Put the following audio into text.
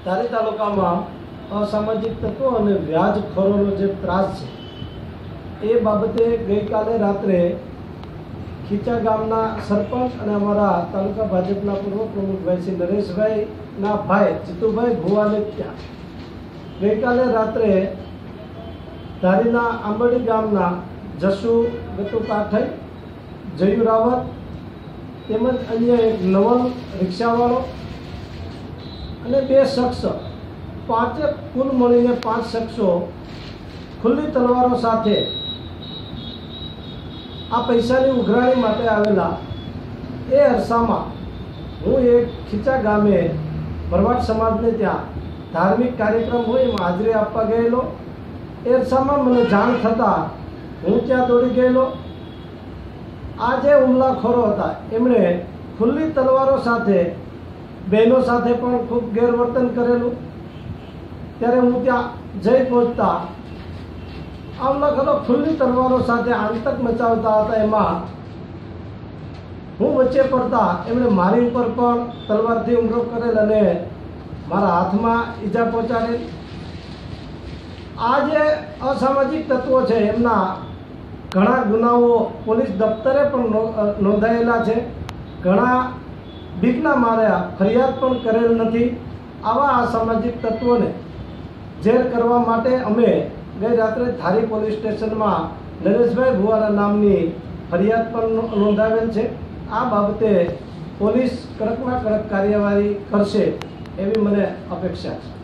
ધારી તાલુકામાં અસામાજિક તત્વો અને વ્યાજખોરોનો જે ત્રાસ છે એ બાબતે ગઈકાલે રાત્રે ખીચા ગામના સરપંચ અને અમારા તાલુકા ભાજપના પૂર્વ પ્રમુખભાઈ શ્રી નરેશભાઈના ભાઈ જીતુભાઈ ભુવાને ત્યાં ગઈકાલે રાત્રે ધારીના આંબરડી ગામના જસુ ગતુ કાઠઈ, જયુ રાવત તેમજ અન્ય એક નવલ રિક્ષાવાળો અને બે શખ્સ, પાંચે કુલ મળીને 5 શખ્સો ખુલ્લી તલવારો સાથે આ પૈસાની ઉઘરાણી માટે આવેલા એ અરસામાં હું એક ખીચા ગામે ભરવાડ સમાજને ત્યાં ધાર્મિક કાર્યક્રમ હોય એમાં હાજરી આપવા ગયેલો। એ અરસામાં મને જાણ થતાં હું ત્યાં દોડી ગયેલો। આ જે હુમલાખોરો હતા એમણે ખુલ્લી તલવારો સાથે બહેનો સાથે પણ ખૂબ ગેરવર્તન કરેલું। ત્યારે હું ત્યાં જઈ પહોંચતા આ હુમલાખોરો ખુલ્લી તલવારો સાથે આતંક મચાવતા હતા। એમાં હું વચ્ચે પડતા એમણે મારી ઉપર પણ તલવારથી હુમલો કરેલ અને મારા હાથમાં ઈજા પહોંચાડેલ। આ જે અસામાજિક તત્વો છે એમના ઘણા ગુનાઓ પોલીસ દફતરે પણ નોંધાયેલા છે, ઘણા બીકના માર્યા ફરિયાદ પણ કરેલ નથી। આવા અસામાજિક તત્વોને જેલ કરવા માટે અમે ગઈ રાત્રે ધારી પોલીસ સ્ટેશનમાં નરેશભાઈ ભુવાના નામની ફરિયાદ પણ નોંધાવેલ છે। આ બાબતે પોલીસ કડકમાં કડક કાર્યવાહી કરશે એવી મને અપેક્ષા છે।